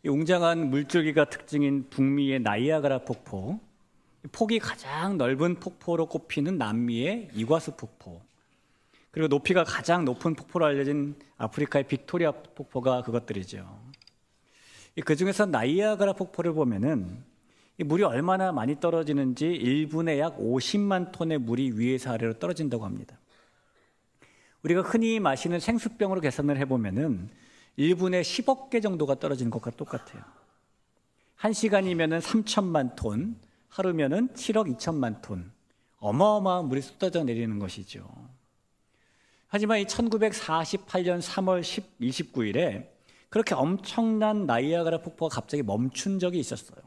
이 웅장한 물줄기가 특징인 북미의 나이아가라 폭포, 폭이 가장 넓은 폭포로 꼽히는 남미의 이과수 폭포, 그리고 높이가 가장 높은 폭포로 알려진 아프리카의 빅토리아 폭포가 그것들이죠. 그 중에서 나이아가라 폭포를 보면은 이 물이 얼마나 많이 떨어지는지 1분에 약 50만 톤의 물이 위에서 아래로 떨어진다고 합니다. 우리가 흔히 마시는 생수병으로 계산을 해보면은 1분에 10억 개 정도가 떨어지는 것과 똑같아요. 1시간이면은 3천만 톤, 하루면은 7억 2천만 톤. 어마어마한 물이 쏟아져 내리는 것이죠. 하지만 이 1948년 3월 29일에 그렇게 엄청난 나이아가라 폭포가 갑자기 멈춘 적이 있었어요.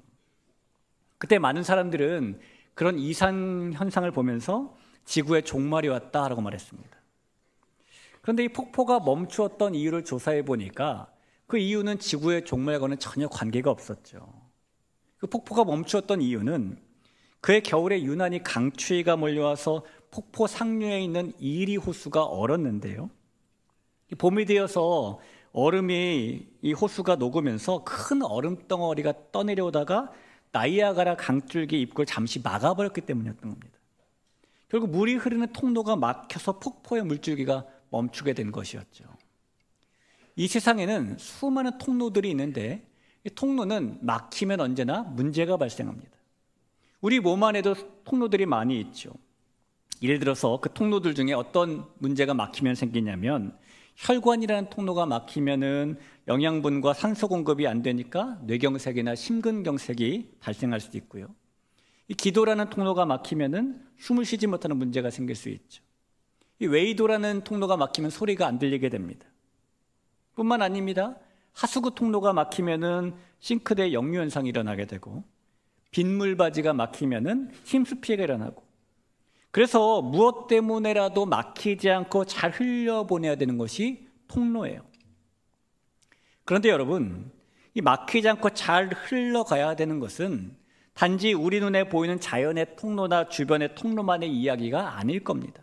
그때 많은 사람들은 그런 이상 현상을 보면서 지구의 종말이 왔다라고 말했습니다. 그런데 이 폭포가 멈추었던 이유를 조사해 보니까 그 이유는 지구의 종말과는 전혀 관계가 없었죠. 그 폭포가 멈추었던 이유는 그해 겨울에 유난히 강추위가 몰려와서 폭포 상류에 있는 이리 호수가 얼었는데요. 봄이 되어서 얼음이 이 호수가 녹으면서 큰 얼음 덩어리가 떠내려오다가 나이아가라 강줄기 입구를 잠시 막아버렸기 때문이었던 겁니다. 결국 물이 흐르는 통로가 막혀서 폭포의 물줄기가 멈추게 된 것이었죠. 이 세상에는 수많은 통로들이 있는데 이 통로는 막히면 언제나 문제가 발생합니다. 우리 몸 안에도 통로들이 많이 있죠. 예를 들어서 그 통로들 중에 어떤 문제가 막히면 생기냐면 혈관이라는 통로가 막히면은 영양분과 산소 공급이 안 되니까 뇌경색이나 심근경색이 발생할 수도 있고요. 이 기도라는 통로가 막히면은 숨을 쉬지 못하는 문제가 생길 수 있죠. 이 웨이도라는 통로가 막히면 소리가 안 들리게 됩니다. 뿐만 아닙니다. 하수구 통로가 막히면은 싱크대에 역류 현상이 일어나게 되고 빗물바지가 막히면은 침수 피해가 일어나고 그래서 무엇 때문에라도 막히지 않고 잘 흘려보내야 되는 것이 통로예요. 그런데 여러분, 이 막히지 않고 잘 흘러가야 되는 것은 단지 우리 눈에 보이는 자연의 통로나 주변의 통로만의 이야기가 아닐 겁니다.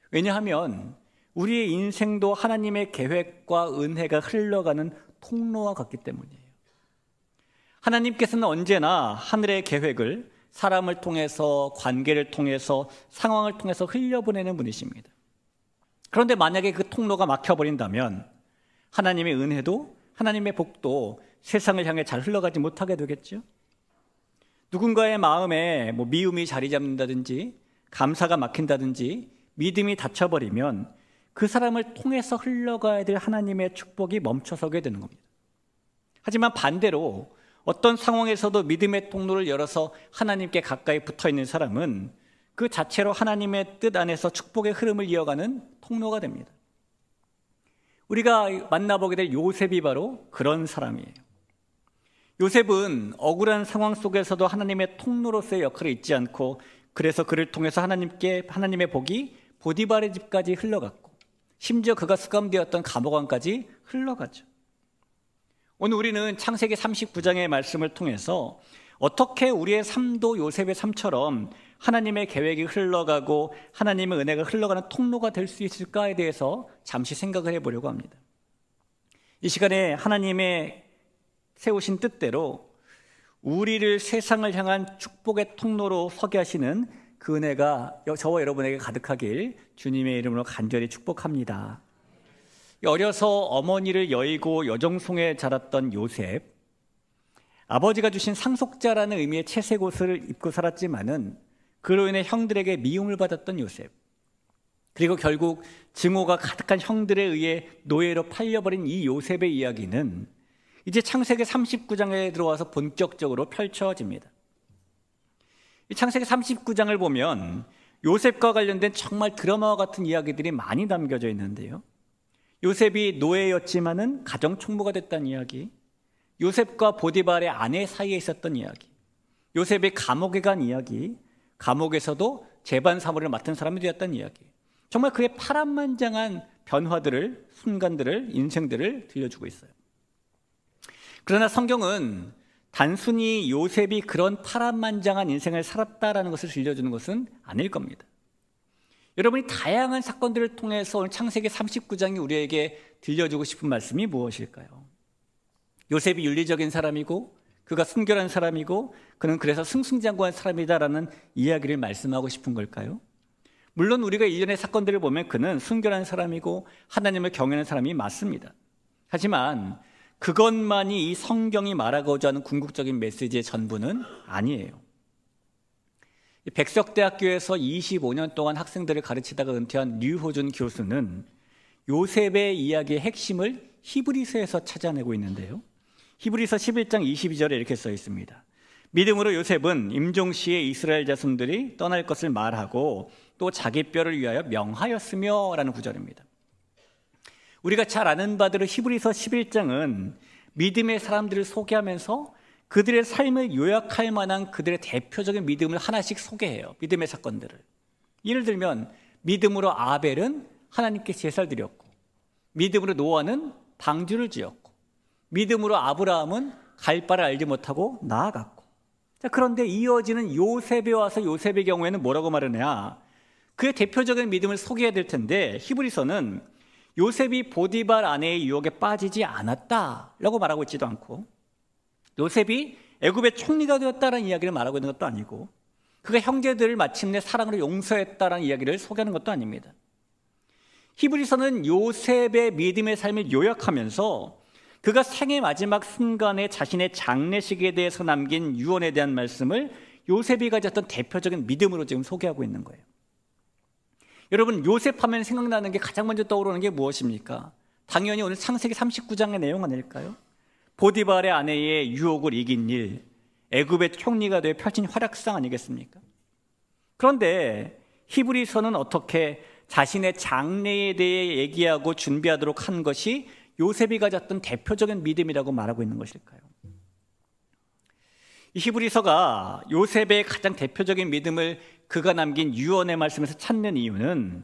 왜냐하면 우리의 인생도 하나님의 계획과 은혜가 흘러가는 통로와 같기 때문이에요. 하나님께서는 언제나 하늘의 계획을 사람을 통해서, 관계를 통해서, 상황을 통해서 흘려보내는 분이십니다. 그런데 만약에 그 통로가 막혀버린다면 하나님의 은혜도, 하나님의 복도 세상을 향해 잘 흘러가지 못하게 되겠죠. 누군가의 마음에 미움이 자리 잡는다든지 감사가 막힌다든지 믿음이 닫혀버리면 그 사람을 통해서 흘러가야 될 하나님의 축복이 멈춰서게 되는 겁니다. 하지만 반대로 어떤 상황에서도 믿음의 통로를 열어서 하나님께 가까이 붙어있는 사람은 그 자체로 하나님의 뜻 안에서 축복의 흐름을 이어가는 통로가 됩니다. 우리가 만나보게 될 요셉이 바로 그런 사람이에요. 요셉은 억울한 상황 속에서도 하나님의 통로로서의 역할을 잊지 않고 그래서 그를 통해서 하나님의 복이 보디발의 집까지 흘러갔고 심지어 그가 수감되었던 감옥 안까지 흘러가죠. 오늘 우리는 창세기 39장의 말씀을 통해서 어떻게 우리의 삶도 요셉의 삶처럼 하나님의 계획이 흘러가고 하나님의 은혜가 흘러가는 통로가 될 수 있을까에 대해서 잠시 생각을 해보려고 합니다. 이 시간에 하나님의 세우신 뜻대로 우리를 세상을 향한 축복의 통로로 서게 하시는 그 은혜가 저와 여러분에게 가득하길 주님의 이름으로 간절히 축복합니다. 어려서 어머니를 여의고 여정송에 자랐던 요셉, 아버지가 주신 상속자라는 의미의 채색 옷을 입고 살았지만은 그로 인해 형들에게 미움을 받았던 요셉, 그리고 결국 증오가 가득한 형들에 의해 노예로 팔려버린 이 요셉의 이야기는 이제 창세기 39장에 들어와서 본격적으로 펼쳐집니다. 이 창세기 39장을 보면 요셉과 관련된 정말 드라마와 같은 이야기들이 많이 담겨져 있는데요. 요셉이 노예였지만은 가정 총무가 됐다는 이야기, 요셉과 보디발의 아내 사이에 있었던 이야기, 요셉이 감옥에 간 이야기, 감옥에서도 재반 사무를 맡은 사람이 되었다는 이야기, 정말 그의 파란만장한 변화들을, 순간들을, 인생들을 들려주고 있어요. 그러나 성경은 단순히 요셉이 그런 파란만장한 인생을 살았다라는 것을 들려주는 것은 아닐 겁니다. 여러분이 다양한 사건들을 통해서 오늘 창세기 39장이 우리에게 들려주고 싶은 말씀이 무엇일까요? 요셉이 윤리적인 사람이고 그가 순결한 사람이고 그는 그래서 승승장구한 사람이다라는 이야기를 말씀하고 싶은 걸까요? 물론 우리가 이전의 사건들을 보면 그는 순결한 사람이고 하나님을 경외하는 사람이 맞습니다. 하지만 그것만이 이 성경이 말하고자 하는 궁극적인 메시지의 전부는 아니에요. 백석대학교에서 25년 동안 학생들을 가르치다가 은퇴한 류호준 교수는 요셉의 이야기의 핵심을 히브리서에서 찾아내고 있는데요. 히브리서 11장 22절에 이렇게 써 있습니다. 믿음으로 요셉은 임종시에 이스라엘 자손들이 떠날 것을 말하고 또 자기 뼈를 위하여 명하였으며 라는 구절입니다. 우리가 잘 아는 바대로 히브리서 11장은 믿음의 사람들을 소개하면서 그들의 삶을 요약할 만한 그들의 대표적인 믿음을 하나씩 소개해요. 믿음의 사건들을. 예를 들면 믿음으로 아벨은 하나님께 제사를 드렸고, 믿음으로 노아는 방주를 지었고, 믿음으로 아브라함은 갈 바를 알지 못하고 나아갔고. 자, 그런데 이어지는 요셉에 와서 요셉의 경우에는 뭐라고 말하냐? 그의 대표적인 믿음을 소개해야 될 텐데 히브리서는 요셉이 보디발 아내의 유혹에 빠지지 않았다라고 말하고 있지도 않고, 요셉이 애굽의 총리가 되었다라는 이야기를 말하고 있는 것도 아니고, 그가 형제들을 마침내 사랑으로 용서했다라는 이야기를 소개하는 것도 아닙니다. 히브리서는 요셉의 믿음의 삶을 요약하면서 그가 생의 마지막 순간에 자신의 장례식에 대해서 남긴 유언에 대한 말씀을 요셉이 가졌던 대표적인 믿음으로 지금 소개하고 있는 거예요. 여러분, 요셉 하면 생각나는 게 가장 먼저 떠오르는 게 무엇입니까? 당연히 오늘 창세기 39장의 내용 아닐까요? 보디발의 아내의 유혹을 이긴 일, 애굽의 총리가 되어 펼친 활약상 아니겠습니까? 그런데 히브리서는 어떻게 자신의 장래에 대해 얘기하고 준비하도록 한 것이 요셉이 가졌던 대표적인 믿음이라고 말하고 있는 것일까요? 이 히브리서가 요셉의 가장 대표적인 믿음을 그가 남긴 유언의 말씀에서 찾는 이유는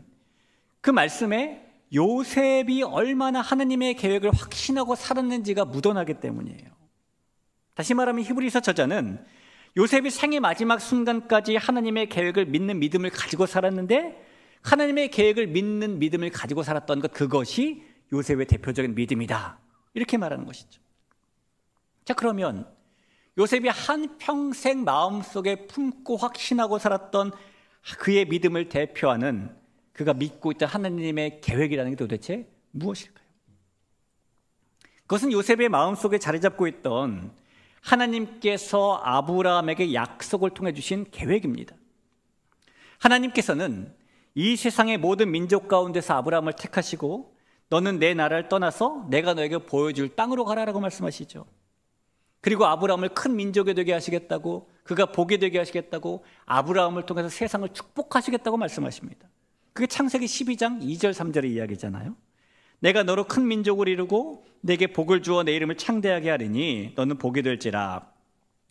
그 말씀에 요셉이 얼마나 하나님의 계획을 확신하고 살았는지가 묻어나기 때문이에요. 다시 말하면 히브리서 저자는 요셉이 생의 마지막 순간까지 하나님의 계획을 믿는 믿음을 가지고 살았는데, 하나님의 계획을 믿는 믿음을 가지고 살았던 것, 그것이 요셉의 대표적인 믿음이다, 이렇게 말하는 것이죠. 자, 그러면 요셉이 한평생 마음속에 품고 확신하고 살았던 그의 믿음을 대표하는, 그가 믿고 있던 하나님의 계획이라는 게 도대체 무엇일까요? 그것은 요셉의 마음속에 자리 잡고 있던 하나님께서 아브라함에게 약속을 통해 주신 계획입니다. 하나님께서는 이 세상의 모든 민족 가운데서 아브라함을 택하시고 너는 내 나라를 떠나서 내가 너에게 보여줄 땅으로 가라라고 말씀하시죠. 그리고 아브라함을 큰 민족이 되게 하시겠다고, 그가 복이 되게 하시겠다고, 아브라함을 통해서 세상을 축복하시겠다고 말씀하십니다. 그게 창세기 12장 2절 3절의 이야기잖아요. 내가 너로 큰 민족을 이루고 내게 복을 주어 내 이름을 창대하게 하리니 너는 복이 될지라.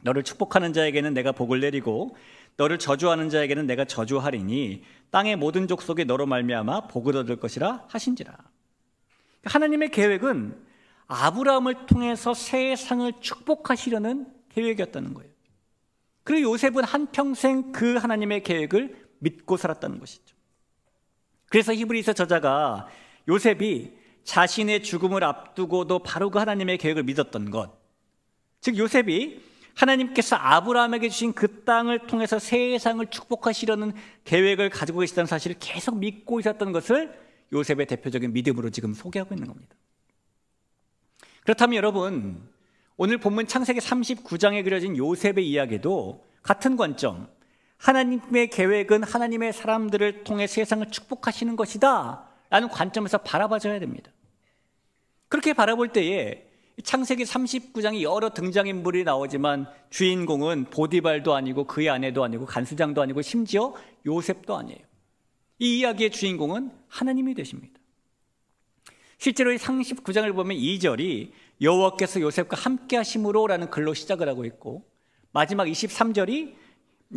너를 축복하는 자에게는 내가 복을 내리고 너를 저주하는 자에게는 내가 저주하리니 땅의 모든 족속이 너로 말미암아 복을 얻을 것이라 하신지라. 하나님의 계획은 아브라함을 통해서 세상을 축복하시려는 계획이었다는 거예요. 그리고 요셉은 한평생 그 하나님의 계획을 믿고 살았다는 것이죠. 그래서 히브리서 저자가 요셉이 자신의 죽음을 앞두고도 바로 그 하나님의 계획을 믿었던 것, 즉 요셉이 하나님께서 아브라함에게 주신 그 땅을 통해서 세상을 축복하시려는 계획을 가지고 계시다는 사실을 계속 믿고 있었던 것을 요셉의 대표적인 믿음으로 지금 소개하고 있는 겁니다. 그렇다면 여러분, 오늘 본문 창세기 39장에 그려진 요셉의 이야기도 같은 관점, 하나님의 계획은 하나님의 사람들을 통해 세상을 축복하시는 것이다 라는 관점에서 바라봐줘야 됩니다. 그렇게 바라볼 때에 창세기 39장에 여러 등장인물이 나오지만 주인공은 보디발도 아니고 그의 아내도 아니고 간수장도 아니고 심지어 요셉도 아니에요. 이 이야기의 주인공은 하나님이 되십니다. 실제로 이 39장을 보면 2절이 여호와께서 요셉과 함께 하심으로 라는 글로 시작을 하고 있고, 마지막 23절이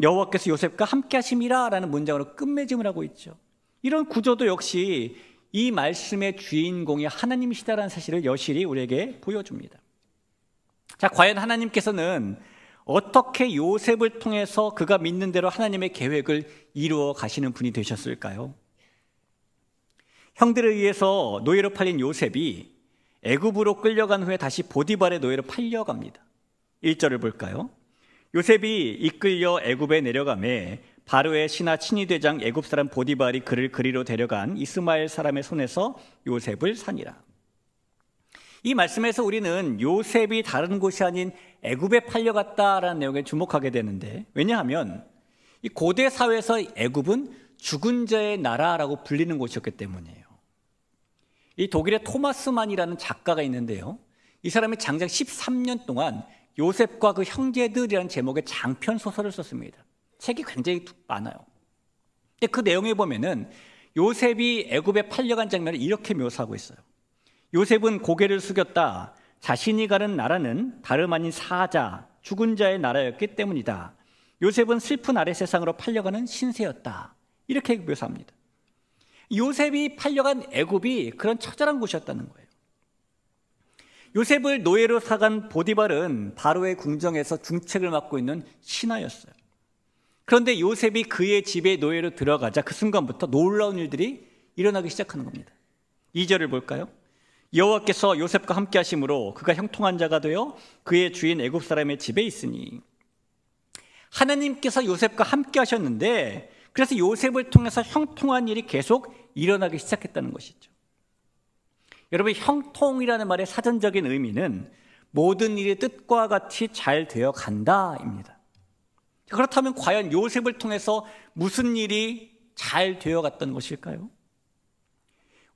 여호와께서 요셉과 함께 하심이라 라는 문장으로 끝맺음을 하고 있죠. 이런 구조도 역시 이 말씀의 주인공이 하나님이시다라는 사실을 여실히 우리에게 보여줍니다. 자, 과연 하나님께서는 어떻게 요셉을 통해서 그가 믿는 대로 하나님의 계획을 이루어 가시는 분이 되셨을까요? 형들에 의해서 노예로 팔린 요셉이 애굽으로 끌려간 후에 다시 보디발의 노예로 팔려갑니다. 1절을 볼까요? 요셉이 이끌려 애굽에 내려가매 바로의 신하 친위대장 애굽 사람 보디발이 그를 그리로 데려간 이스마엘 사람의 손에서 요셉을 사니라. 이 말씀에서 우리는 요셉이 다른 곳이 아닌 애굽에 팔려갔다라는 내용에 주목하게 되는데, 왜냐하면 이 고대 사회에서 애굽은 죽은 자의 나라라고 불리는 곳이었기 때문이에요. 이 독일의 토마스 만이라는 작가가 있는데요, 이 사람이 장작 13년 동안 요셉과 그 형제들이라는 제목의 장편 소설을 썼습니다. 책이 굉장히 많아요. 근데 그 내용에 보면은 요셉이 애굽에 팔려간 장면을 이렇게 묘사하고 있어요. 요셉은 고개를 숙였다. 자신이 가는 나라는 다름 아닌 사자, 죽은 자의 나라였기 때문이다. 요셉은 슬픈 아래 세상으로 팔려가는 신세였다. 이렇게 묘사합니다. 요셉이 팔려간 애굽이 그런 처절한 곳이었다는 거예요. 요셉을 노예로 사간 보디발은 바로의 궁정에서 중책을 맡고 있는 신하였어요. 그런데 요셉이 그의 집에 노예로 들어가자 그 순간부터 놀라운 일들이 일어나기 시작하는 겁니다. 2절을 볼까요? 여호와께서 요셉과 함께 하심으로 그가 형통한 자가 되어 그의 주인 애굽 사람의 집에 있으니, 하나님께서 요셉과 함께 하셨는데 그래서 요셉을 통해서 형통한 일이 계속 일어나기 시작했다는 것이죠. 여러분, 형통이라는 말의 사전적인 의미는 모든 일이 뜻과 같이 잘 되어 간다입니다. 그렇다면 과연 요셉을 통해서 무슨 일이 잘 되어 갔던 것일까요?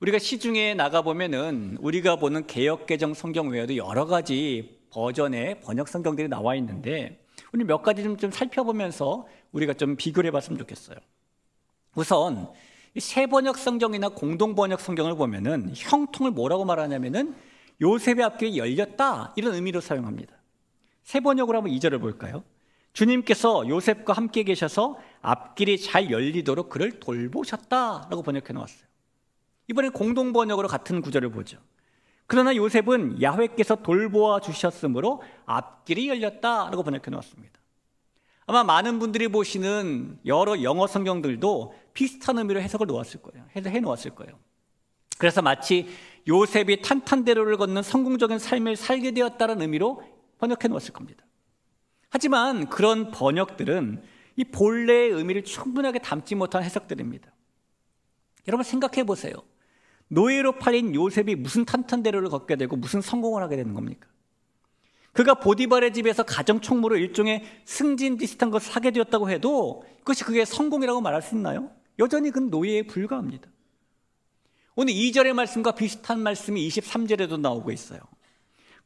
우리가 시중에 나가보면은 우리가 보는 개역개정 성경 외에도 여러 가지 버전의 번역 성경들이 나와 있는데, 우리 몇 가지 좀 살펴보면서 우리가 좀 비교를 해봤으면 좋겠어요. 우선 새 번역 성경이나 공동 번역 성경을 보면은 형통을 뭐라고 말하냐면은 요셉의 앞길이 열렸다, 이런 의미로 사용합니다. 새 번역으로 한번 2절을 볼까요? 주님께서 요셉과 함께 계셔서 앞길이 잘 열리도록 그를 돌보셨다라고 번역해 놓았어요. 이번에 공동 번역으로 같은 구절을 보죠. 그러나 요셉은 야훼께서 돌보아 주셨으므로 앞길이 열렸다라고 번역해 놓았습니다. 아마 많은 분들이 보시는 여러 영어 성경들도 비슷한 의미로 해석을 해 놓았을 거예요. 그래서 마치 요셉이 탄탄대로를 걷는 성공적인 삶을 살게 되었다는 의미로 번역해 놓았을 겁니다. 하지만 그런 번역들은 이 본래의 의미를 충분하게 담지 못한 해석들입니다. 여러분, 생각해 보세요. 노예로 팔린 요셉이 무슨 탄탄대로를 걷게 되고 무슨 성공을 하게 되는 겁니까? 그가 보디발의 집에서 가정총무로 일종의 승진 비슷한 것을 하게 되었다고 해도 그것이 그게 성공이라고 말할 수 있나요? 여전히 그는 노예에 불과합니다. 오늘 2절의 말씀과 비슷한 말씀이 23절에도 나오고 있어요.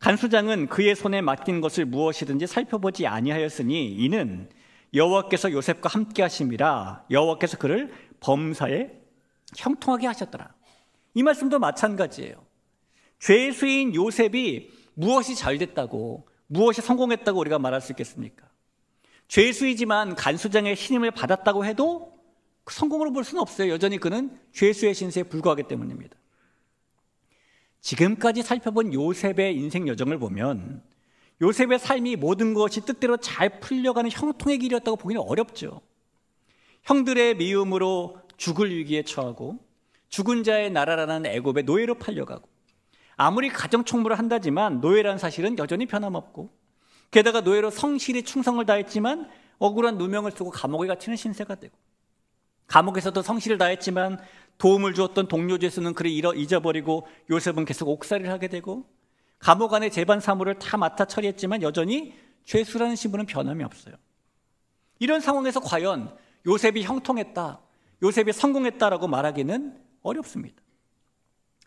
간수장은 그의 손에 맡긴 것을 무엇이든지 살펴보지 아니하였으니 이는 여호와께서 요셉과 함께 하심이라 여호와께서 그를 범사에 형통하게 하셨더라. 이 말씀도 마찬가지예요. 죄수인 요셉이 무엇이 잘 됐다고, 무엇이 성공했다고 우리가 말할 수 있겠습니까? 죄수이지만 간수장의 신임을 받았다고 해도 그 성공으로 볼 수는 없어요. 여전히 그는 죄수의 신세에 불과하기 때문입니다. 지금까지 살펴본 요셉의 인생 여정을 보면 요셉의 삶이 모든 것이 뜻대로 잘 풀려가는 형통의 길이었다고 보기는 어렵죠. 형들의 미움으로 죽을 위기에 처하고 죽은 자의 나라라는 애굽의 노예로 팔려가고, 아무리 가정총무를 한다지만 노예라는 사실은 여전히 변함없고, 게다가 노예로 성실히 충성을 다했지만 억울한 누명을 쓰고 감옥에 갇히는 신세가 되고, 감옥에서도 성실을 다했지만 도움을 주었던 동료 죄수는 그를 잊어버리고 요셉은 계속 옥살이를 하게 되고, 감옥 안의 재반 사무를 다 맡아 처리했지만 여전히 죄수라는 신분은 변함이 없어요. 이런 상황에서 과연 요셉이 형통했다, 요셉이 성공했다라고 말하기는 어렵습니다.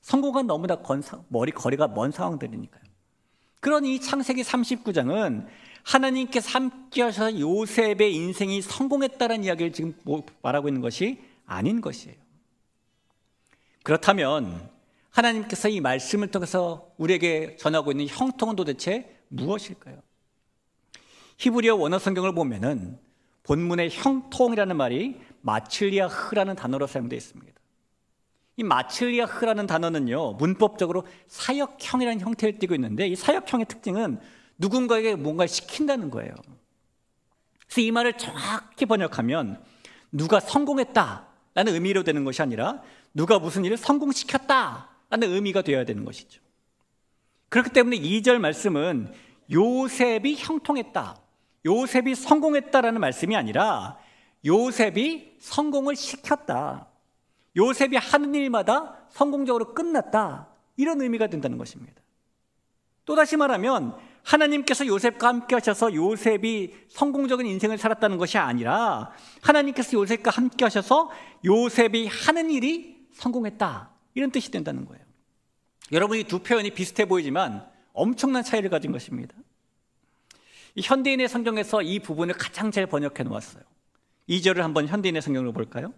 성공은 너무나 거리가 먼 상황들이니까요. 그러니 창세기 39장은 하나님께서 함께 하셔서 요셉의 인생이 성공했다는 이야기를 지금 말하고 있는 것이 아닌 것이에요. 그렇다면 하나님께서 이 말씀을 통해서 우리에게 전하고 있는 형통은 도대체 무엇일까요? 히브리어 원어 성경을 보면은 본문의 형통이라는 말이 마칠리아흐라는 단어로 사용되어 있습니다. 이 마칠리아흐라는 단어는요, 문법적으로 사역형이라는 형태를 띠고 있는데, 이 사역형의 특징은 누군가에게 뭔가를 시킨다는 거예요. 그래서 이 말을 정확히 번역하면 누가 성공했다라는 의미로 되는 것이 아니라 누가 무슨 일을 성공시켰다라는 의미가 되어야 되는 것이죠. 그렇기 때문에 2절 말씀은 요셉이 형통했다, 요셉이 성공했다라는 말씀이 아니라 요셉이 성공을 시켰다, 요셉이 하는 일마다 성공적으로 끝났다, 이런 의미가 된다는 것입니다. 또다시 말하면 하나님께서 요셉과 함께 하셔서 요셉이 성공적인 인생을 살았다는 것이 아니라 하나님께서 요셉과 함께 하셔서 요셉이 하는 일이 성공했다, 이런 뜻이 된다는 거예요. 여러분, 이 두 표현이 비슷해 보이지만 엄청난 차이를 가진 것입니다. 이 현대인의 성경에서 이 부분을 가장 잘 번역해 놓았어요. 2절을 한번 현대인의 성경으로 볼까요?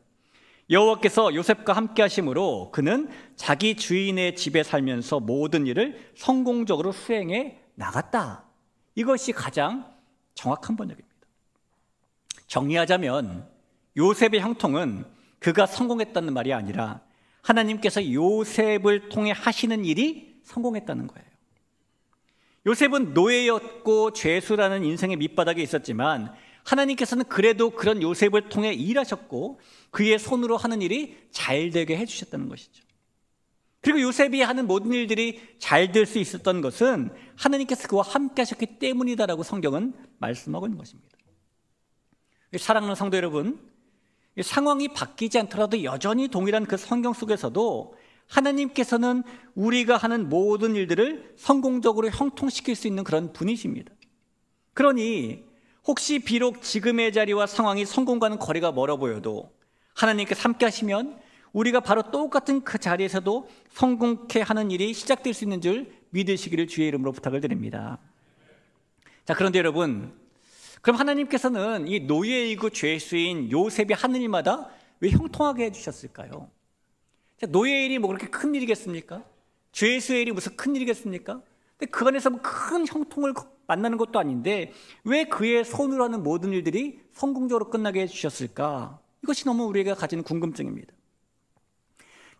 여호와께서 요셉과 함께 하심으로 그는 자기 주인의 집에 살면서 모든 일을 성공적으로 수행해 나갔다. 이것이 가장 정확한 번역입니다. 정리하자면 요셉의 형통은 그가 성공했다는 말이 아니라 하나님께서 요셉을 통해 하시는 일이 성공했다는 거예요. 요셉은 노예였고 죄수라는 인생의 밑바닥에 있었지만 하나님께서는 그래도 그런 요셉을 통해 일하셨고 그의 손으로 하는 일이 잘 되게 해주셨다는 것이죠. 그리고 요셉이 하는 모든 일들이 잘 될 수 있었던 것은 하나님께서 그와 함께 하셨기 때문이다라고 성경은 말씀하고 있는 것입니다. 사랑하는 성도 여러분, 상황이 바뀌지 않더라도 여전히 동일한 그 성경 속에서도 하나님께서는 우리가 하는 모든 일들을 성공적으로 형통시킬 수 있는 그런 분이십니다. 그러니 혹시 비록 지금의 자리와 상황이 성공과는 거리가 멀어 보여도 하나님께서 함께 하시면 우리가 바로 똑같은 그 자리에서도 성공케 하는 일이 시작될 수 있는 줄 믿으시기를 주의 이름으로 부탁을 드립니다. 자, 그런데 여러분, 그럼 하나님께서는 이 노예이고 죄수인 요셉이 하는 일마다 왜 형통하게 해주셨을까요? 노예의 일이 뭐 그렇게 큰 일이겠습니까? 죄수의 일이 무슨 큰 일이겠습니까? 근데 그 안에서 뭐 큰 형통을 만나는 것도 아닌데 왜 그의 손으로 하는 모든 일들이 성공적으로 끝나게 해주셨을까? 이것이 너무 우리가 가지는 궁금증입니다.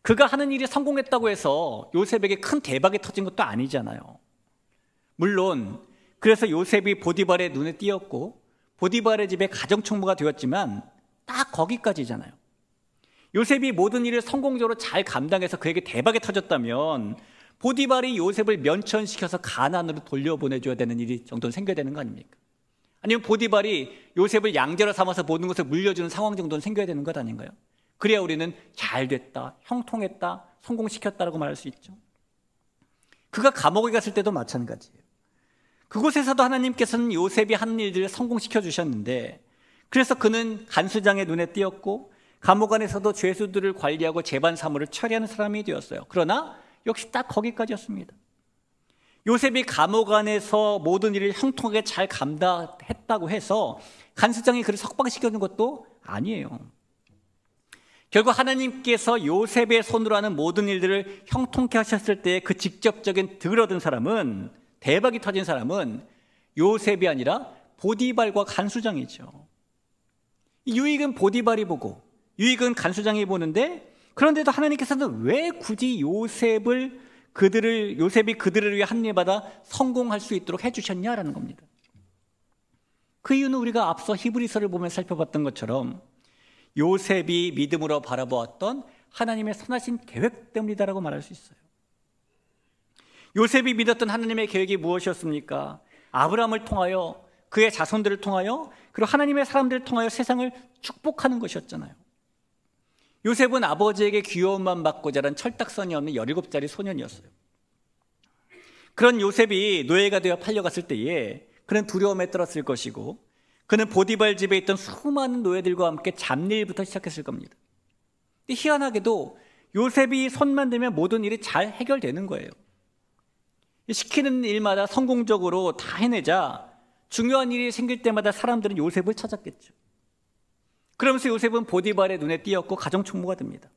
그가 하는 일이 성공했다고 해서 요셉에게 큰 대박이 터진 것도 아니잖아요. 물론 그래서 요셉이 보디발의 눈에 띄었고 보디발의 집에 가정총무가 되었지만 딱 거기까지잖아요. 요셉이 모든 일을 성공적으로 잘 감당해서 그에게 대박이 터졌다면 보디발이 요셉을 면천시켜서 가나안으로 돌려보내줘야 되는 일이 정도는 생겨야 되는 거 아닙니까? 아니면 보디발이 요셉을 양자로 삼아서 모든 것을 물려주는 상황 정도는 생겨야 되는 것 아닌가요? 그래야 우리는 잘 됐다, 형통했다, 성공시켰다라고 말할 수 있죠. 그가 감옥에 갔을 때도 마찬가지예요. 그곳에서도 하나님께서는 요셉이 하는 일들을 성공시켜 주셨는데 그래서 그는 간수장의 눈에 띄었고 감옥 안에서도 죄수들을 관리하고 재반 사무를 처리하는 사람이 되었어요. 그러나 역시 딱 거기까지였습니다. 요셉이 감옥 안에서 모든 일을 형통하게 잘 감당했다고 해서 간수장이 그를 석방시켜준 것도 아니에요. 결국 하나님께서 요셉의 손으로 하는 모든 일들을 형통케 하셨을 때 그 직접적인 득을 얻은 사람은, 대박이 터진 사람은 요셉이 아니라 보디발과 간수장이죠. 유익은 보디발이 보고 유익은 간수장이 보는데 그런데도 하나님께서는 왜 굳이 요셉이 그들을 위해 한 일마다 성공할 수 있도록 해주셨냐라는 겁니다. 그 이유는 우리가 앞서 히브리서를 보면 살펴봤던 것처럼 요셉이 믿음으로 바라보았던 하나님의 선하신 계획 때문이다라고 말할 수 있어요. 요셉이 믿었던 하나님의 계획이 무엇이었습니까? 아브라함을 통하여, 그의 자손들을 통하여, 그리고 하나님의 사람들을 통하여 세상을 축복하는 것이었잖아요. 요셉은 아버지에게 귀여움만 받고 자란 철딱선이 없는 17살의 소년이었어요. 그런 요셉이 노예가 되어 팔려갔을 때에 그는 두려움에 떨었을 것이고 그는 보디발 집에 있던 수많은 노예들과 함께 잡일부터 시작했을 겁니다. 근데 희한하게도 요셉이 손만 대면 모든 일이 잘 해결되는 거예요. 시키는 일마다 성공적으로 다 해내자 중요한 일이 생길 때마다 사람들은 요셉을 찾았겠죠. 그러면서 요셉은 보디발의 눈에 띄었고 가정총무가 됩니다.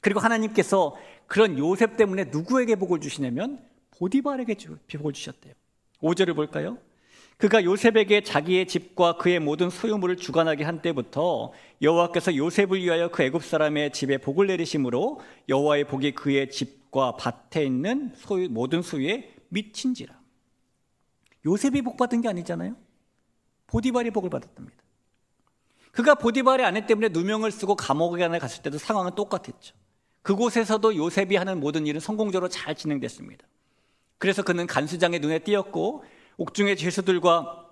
그리고 하나님께서 그런 요셉 때문에 누구에게 복을 주시냐면 보디발에게 복을 주셨대요. 5절을 볼까요? 그가 요셉에게 자기의 집과 그의 모든 소유물을 주관하게 한 때부터 여호와께서 요셉을 위하여 그 애굽 사람의 집에 복을 내리심으로 여호와의 복이 그의 집과 밭에 있는 모든 소유에 미친지라. 요셉이 복 받은 게 아니잖아요. 보디발이 복을 받았답니다. 그가 보디발의 아내 때문에 누명을 쓰고 감옥에 갔을 때도 상황은 똑같았죠. 그곳에서도 요셉이 하는 모든 일은 성공적으로 잘 진행됐습니다. 그래서 그는 간수장의 눈에 띄었고 옥중의 죄수들과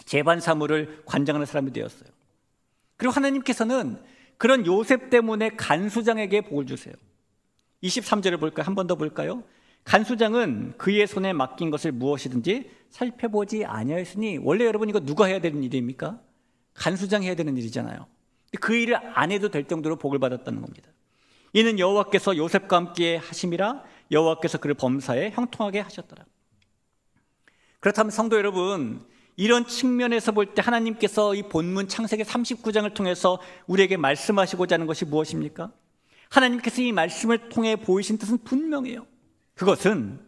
재반 사물을 관장하는 사람이 되었어요. 그리고 하나님께서는 그런 요셉 때문에 간수장에게 복을 주세요. 23절을 볼까요? 한 번 더 볼까요? 간수장은 그의 손에 맡긴 것을 무엇이든지 살펴보지 아니하였으니, 원래 여러분 이거 누가 해야 되는 일입니까? 간수장이 해야 되는 일이잖아요. 그 일을 안 해도 될 정도로 복을 받았다는 겁니다. 이는 여호와께서 요셉과 함께 하심이라, 여호와께서 그를 범사에 형통하게 하셨더라. 그렇다면 성도 여러분, 이런 측면에서 볼 때 하나님께서 이 본문 창세기 39장을 통해서 우리에게 말씀하시고자 하는 것이 무엇입니까? 하나님께서 이 말씀을 통해 보이신 뜻은 분명해요. 그것은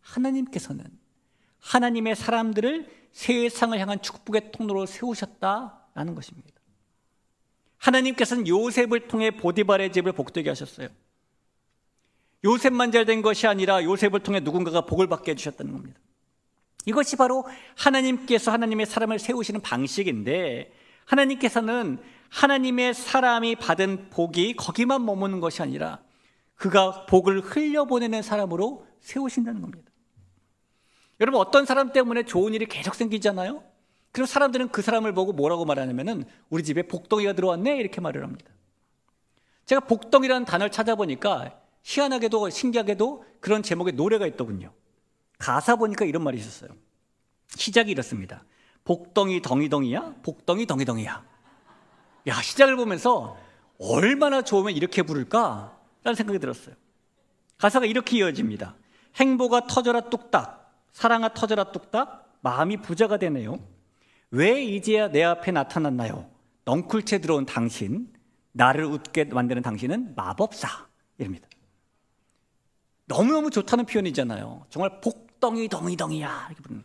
하나님께서는 하나님의 사람들을 세상을 향한 축복의 통로로 세우셨다라는 것입니다. 하나님께서는 요셉을 통해 보디발의 집을 복되게 하셨어요. 요셉만 잘된 것이 아니라 요셉을 통해 누군가가 복을 받게 해주셨다는 겁니다. 이것이 바로 하나님께서 하나님의 사람을 세우시는 방식인데, 하나님께서는 하나님의 사람이 받은 복이 거기만 머무는 것이 아니라 그가 복을 흘려보내는 사람으로 세우신다는 겁니다. 여러분, 어떤 사람 때문에 좋은 일이 계속 생기잖아요. 그리고 사람들은 그 사람을 보고 뭐라고 말하냐면은 우리 집에 복덩이가 들어왔네, 이렇게 말을 합니다. 제가 복덩이라는 단어를 찾아보니까 희한하게도 신기하게도 그런 제목의 노래가 있더군요. 가사 보니까 이런 말이 있었어요. 시작이 이렇습니다. 복덩이 덩이덩이야, 복덩이 덩이덩이야. 야, 시작을 보면서 얼마나 좋으면 이렇게 부를까 라는 생각이 들었어요. 가사가 이렇게 이어집니다. 행보가 터져라 뚝딱, 사랑아 터져라 뚝딱, 마음이 부자가 되네요. 왜 이제야 내 앞에 나타났나요? 넝쿨채 들어온 당신, 나를 웃게 만드는 당신은 마법사. 이럽니다. 너무너무 좋다는 표현이잖아요. 정말 복덩이 덩이덩이야 이렇게 부르는.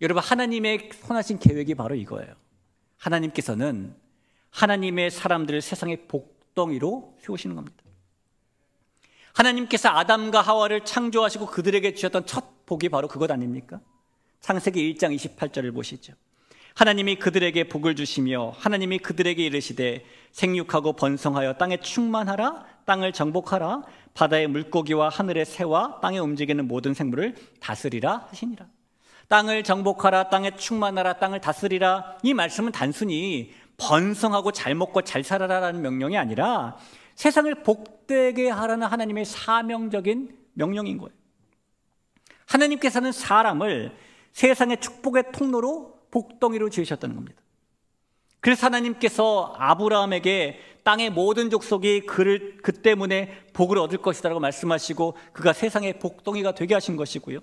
여러분, 하나님의 선하신 계획이 바로 이거예요. 하나님께서는 하나님의 사람들을 세상의 복덩이로 세우시는 겁니다. 하나님께서 아담과 하와를 창조하시고 그들에게 주셨던 첫 복이 바로 그것 아닙니까? 창세기 1장 28절을 보시죠. 하나님이 그들에게 복을 주시며 하나님이 그들에게 이르시되 생육하고 번성하여 땅에 충만하라, 땅을 정복하라, 바다의 물고기와 하늘의 새와 땅에 움직이는 모든 생물을 다스리라 하시니라. 땅을 정복하라, 땅에 충만하라, 땅을 다스리라. 이 말씀은 단순히 번성하고 잘 먹고 잘 살아라라는 명령이 아니라 세상을 복되게 하라는 하나님의 사명적인 명령인 거예요. 하나님께서는 사람을 세상의 축복의 통로로 복덩이로 지으셨다는 겁니다. 그래서 하나님께서 아브라함에게 땅의 모든 족속이 그 때문에 복을 얻을 것이라고 말씀하시고 그가 세상의 복덩이가 되게 하신 것이고요.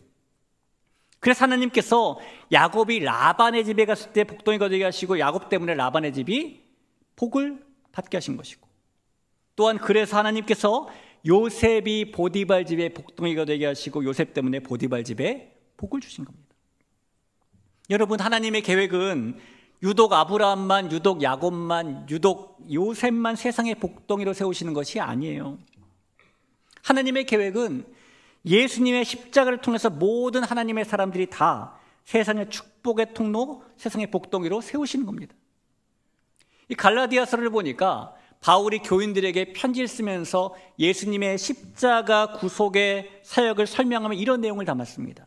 그래서 하나님께서 야곱이 라반의 집에 갔을 때 복덩이가 되게 하시고 야곱 때문에 라반의 집이 복을 받게 하신 것이고, 또한 그래서 하나님께서 요셉이 보디발 집에 복덩이가 되게 하시고 요셉 때문에 보디발 집에 복을 주신 겁니다. 여러분, 하나님의 계획은 유독 아브라함만, 유독 야곱만, 유독 요셉만 세상의 복덩이로 세우시는 것이 아니에요. 하나님의 계획은 예수님의 십자가를 통해서 모든 하나님의 사람들이 다 세상의 축복의 통로, 세상의 복덩이로 세우시는 겁니다. 이 갈라디아서를 보니까 바울이 교인들에게 편지를 쓰면서 예수님의 십자가 구속의 사역을 설명하며 이런 내용을 담았습니다.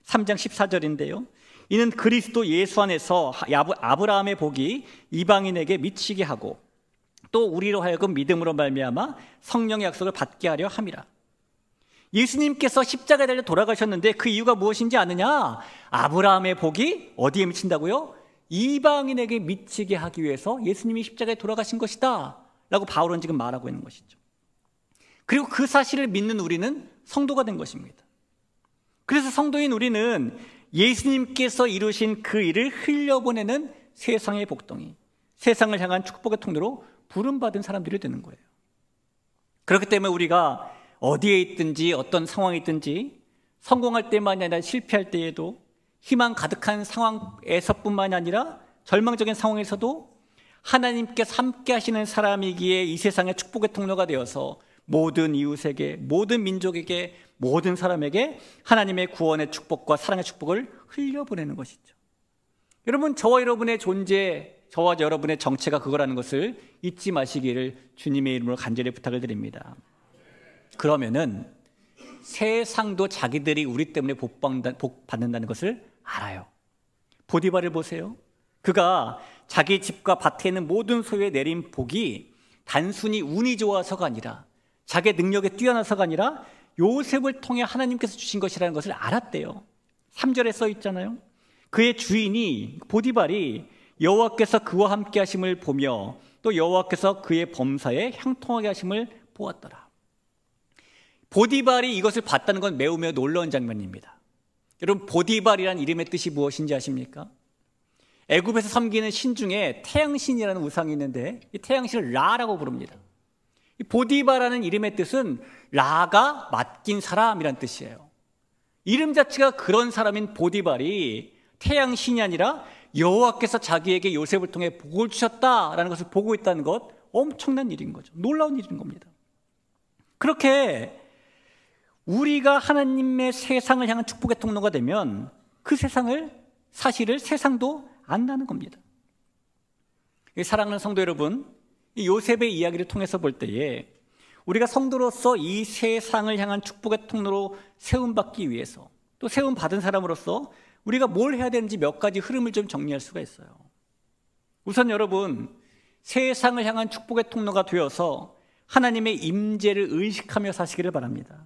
3장 14절인데요. 이는 그리스도 예수 안에서 아브라함의 복이 이방인에게 미치게 하고 또 우리로 하여금 믿음으로 말미암아 성령의 약속을 받게 하려 함이라. 예수님께서 십자가에 달려 돌아가셨는데 그 이유가 무엇인지 아느냐? 아브라함의 복이 어디에 미친다고요? 이방인에게 미치게 하기 위해서 예수님이 십자가에 돌아가신 것이다 라고 바울은 지금 말하고 있는 것이죠. 그리고 그 사실을 믿는 우리는 성도가 된 것입니다. 그래서 성도인 우리는 예수님께서 이루신 그 일을 흘려보내는 세상의 복덩이, 세상을 향한 축복의 통로로 부름받은 사람들이 되는 거예요. 그렇기 때문에 우리가 어디에 있든지 어떤 상황에 있든지 성공할 때만이 아니라 실패할 때에도 희망 가득한 상황에서뿐만이 아니라 절망적인 상황에서도 하나님께서 함께 하시는 사람이기에 이 세상의 축복의 통로가 되어서 모든 이웃에게, 모든 민족에게, 모든 사람에게 하나님의 구원의 축복과 사랑의 축복을 흘려보내는 것이죠. 여러분, 저와 여러분의 존재, 저와 여러분의 정체가 그거라는 것을 잊지 마시기를 주님의 이름으로 간절히 부탁을 드립니다. 그러면은 세상도 자기들이 우리 때문에 복 받는다는 것을 알아요. 보디발을 보세요. 그가 자기 집과 밭에 있는 모든 소유에 내린 복이 단순히 운이 좋아서가 아니라, 자기의 능력에 뛰어나서가 아니라 요셉을 통해 하나님께서 주신 것이라는 것을 알았대요. 3절에 써 있잖아요. 그의 주인이 보디발이 여호와께서 그와 함께 하심을 보며 또 여호와께서 그의 범사에 형통하게 하심을 보았더라. 보디발이 이것을 봤다는 건 매우 놀라운 장면입니다. 여러분, 보디발이라는 이름의 뜻이 무엇인지 아십니까? 애굽에서 섬기는 신 중에 태양신이라는 우상이 있는데 이 태양신을 라라고 부릅니다. 이 보디발이라는 이름의 뜻은 라가 맡긴 사람이란 뜻이에요. 이름 자체가 그런 사람인 보디발이 태양신이 아니라 여호와께서 자기에게 요셉을 통해 복을 주셨다라는 것을 보고 있다는 것, 엄청난 일인 거죠. 놀라운 일인 겁니다. 그렇게 우리가 하나님의 세상을 향한 축복의 통로가 되면 그 사실을 세상도 안다는 겁니다. 사랑하는 성도 여러분, 이 요셉의 이야기를 통해서 볼 때에 우리가 성도로서 이 세상을 향한 축복의 통로로 세움받기 위해서, 또 세움받은 사람으로서 우리가 뭘 해야 되는지 몇 가지 흐름을 좀 정리할 수가 있어요. 우선 여러분, 세상을 향한 축복의 통로가 되어서 하나님의 임재를 의식하며 사시기를 바랍니다.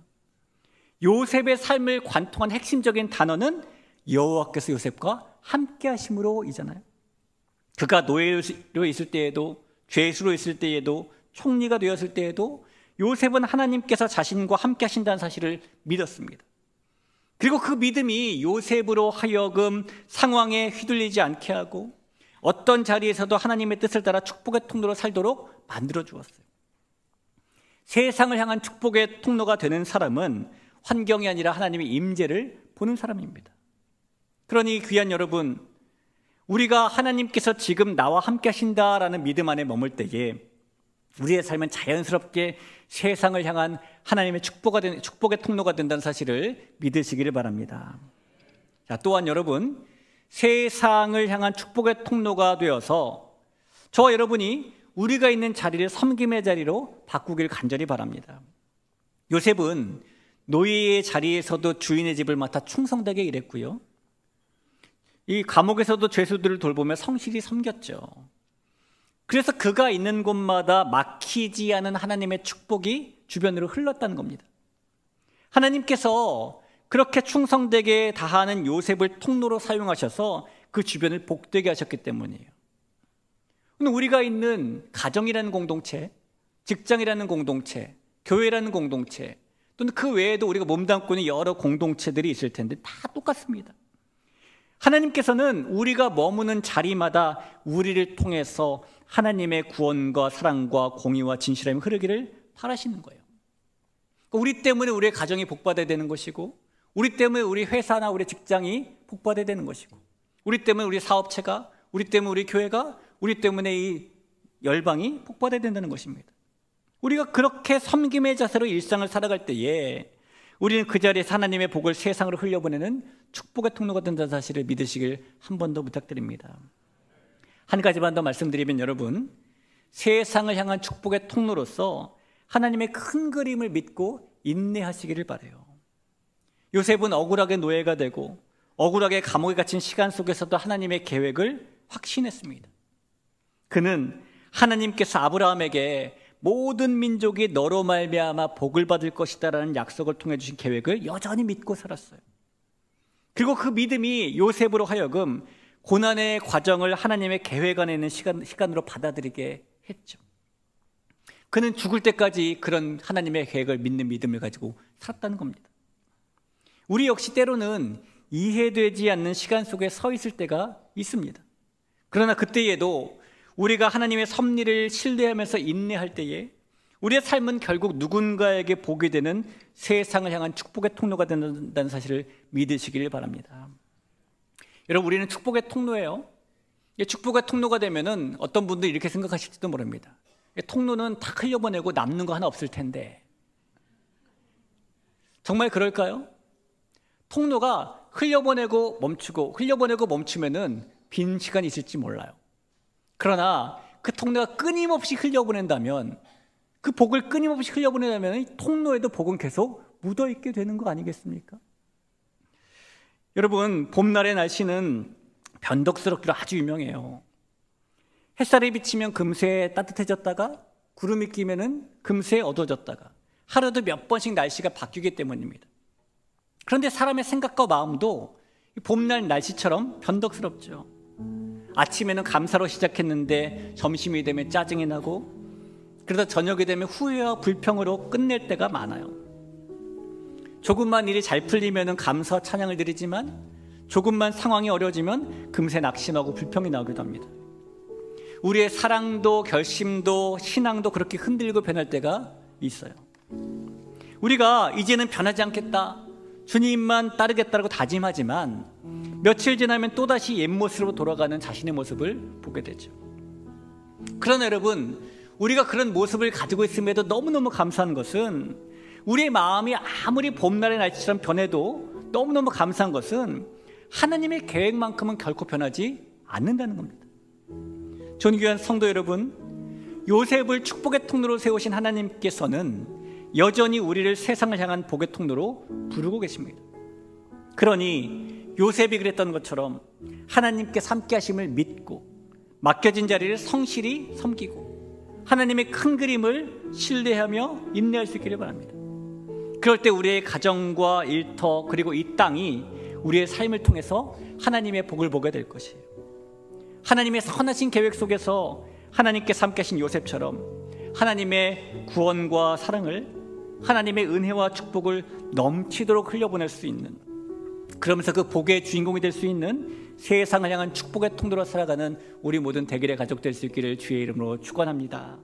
요셉의 삶을 관통한 핵심적인 단어는 여호와께서 요셉과 함께 하심으로 이잖아요. 그가 노예로 있을 때에도, 죄수로 있을 때에도, 총리가 되었을 때에도 요셉은 하나님께서 자신과 함께 하신다는 사실을 믿었습니다. 그리고 그 믿음이 요셉으로 하여금 상황에 휘둘리지 않게 하고 어떤 자리에서도 하나님의 뜻을 따라 축복의 통로로 살도록 만들어 주었어요. 세상을 향한 축복의 통로가 되는 사람은 환경이 아니라 하나님의 임재를 보는 사람입니다. 그러니 귀한 여러분, 우리가 하나님께서 지금 나와 함께 하신다라는 믿음 안에 머물 때에 우리의 삶은 자연스럽게 세상을 향한 하나님의 축복의 통로가 된다는 사실을 믿으시기를 바랍니다. 자, 또한 여러분, 세상을 향한 축복의 통로가 되어서 저와 여러분이 우리가 있는 자리를 섬김의 자리로 바꾸길 간절히 바랍니다. 요셉은 노예의 자리에서도 주인의 집을 맡아 충성되게 일했고요, 이 감옥에서도 죄수들을 돌보며 성실히 섬겼죠. 그래서 그가 있는 곳마다 막히지 않은 하나님의 축복이 주변으로 흘렀다는 겁니다. 하나님께서 그렇게 충성되게 다하는 요셉을 통로로 사용하셔서 그 주변을 복되게 하셨기 때문이에요. 우리가 있는 가정이라는 공동체, 직장이라는 공동체, 교회라는 공동체, 또는 그 외에도 우리가 몸담고 있는 여러 공동체들이 있을 텐데 다 똑같습니다. 하나님께서는 우리가 머무는 자리마다 우리를 통해서 하나님의 구원과 사랑과 공의와 진실함이 흐르기를 바라시는 거예요. 우리 때문에 우리의 가정이 복받아야 되는 것이고, 우리 때문에 우리 회사나 우리 직장이 복받아야 되는 것이고, 우리 때문에 우리 사업체가, 우리 때문에 우리 교회가, 우리 때문에 이 열방이 복받아야 된다는 것입니다. 우리가 그렇게 섬김의 자세로 일상을 살아갈 때에 우리는 그 자리에서 하나님의 복을 세상으로 흘려보내는 축복의 통로가 된다는 사실을 믿으시길 한 번 더 부탁드립니다. 한 가지만 더 말씀드리면 여러분, 세상을 향한 축복의 통로로서 하나님의 큰 그림을 믿고 인내하시기를 바라요. 요셉은 억울하게 노예가 되고 억울하게 감옥에 갇힌 시간 속에서도 하나님의 계획을 확신했습니다. 그는 하나님께서 아브라함에게 모든 민족이 너로 말미암아 복을 받을 것이다라는 약속을 통해 주신 계획을 여전히 믿고 살았어요. 그리고 그 믿음이 요셉으로 하여금 고난의 과정을 하나님의 계획 안에 있는 시간으로 받아들이게 했죠. 그는 죽을 때까지 그런 하나님의 계획을 믿는 믿음을 가지고 살았다는 겁니다. 우리 역시 때로는 이해되지 않는 시간 속에 서 있을 때가 있습니다. 그러나 그때에도 우리가 하나님의 섭리를 신뢰하면서 인내할 때에 우리의 삶은 결국 누군가에게 복이 되는 세상을 향한 축복의 통로가 된다는 사실을 믿으시길 바랍니다. 여러분, 우리는 축복의 통로예요. 축복의 통로가 되면은 어떤 분들이 이렇게 생각하실지도 모릅니다. 통로는 다 흘려보내고 남는 거 하나 없을 텐데. 정말 그럴까요? 통로가 흘려보내고 멈추고 흘려보내고 멈추면은 빈 시간이 있을지 몰라요. 그러나 그 통로가 끊임없이 흘려보낸다면, 그 복을 끊임없이 흘려보낸다면 통로에도 복은 계속 묻어있게 되는 거 아니겠습니까? 여러분, 봄날의 날씨는 변덕스럽기로 아주 유명해요. 햇살이 비치면 금세 따뜻해졌다가 구름이 끼면은 금세 어두워졌다가 하루도 몇 번씩 날씨가 바뀌기 때문입니다. 그런데 사람의 생각과 마음도 봄날 날씨처럼 변덕스럽죠. 아침에는 감사로 시작했는데 점심이 되면 짜증이 나고, 그러다 저녁이 되면 후회와 불평으로 끝낼 때가 많아요. 조금만 일이 잘 풀리면 감사와 찬양을 드리지만 조금만 상황이 어려워지면 금세 낙심하고 불평이 나오기도 합니다. 우리의 사랑도 결심도 신앙도 그렇게 흔들리고 변할 때가 있어요. 우리가 이제는 변하지 않겠다, 주님만 따르겠다고 다짐하지만 며칠 지나면 또다시 옛 모습으로 돌아가는 자신의 모습을 보게 되죠. 그러나 여러분, 우리가 그런 모습을 가지고 있음에도 너무너무 감사한 것은, 우리의 마음이 아무리 봄날의 날씨처럼 변해도 너무너무 감사한 것은 하나님의 계획만큼은 결코 변하지 않는다는 겁니다. 존귀한 성도 여러분, 요셉을 축복의 통로로 세우신 하나님께서는 여전히 우리를 세상을 향한 복의 통로로 부르고 계십니다. 그러니 요셉이 그랬던 것처럼 하나님께서 함께 하심을 믿고 맡겨진 자리를 성실히 섬기고 하나님의 큰 그림을 신뢰하며 인내할 수 있기를 바랍니다. 그럴 때 우리의 가정과 일터 그리고 이 땅이 우리의 삶을 통해서 하나님의 복을 보게 될 것이에요. 하나님의 선하신 계획 속에서 하나님께서 함께 하신 요셉처럼 하나님의 구원과 사랑을, 하나님의 은혜와 축복을 넘치도록 흘려보낼 수 있는, 그러면서 그 복의 주인공이 될 수 있는 세상을 향한 축복의 통로로 살아가는 우리 모든 대길의 가족 될 수 있기를 주의 이름으로 축원합니다.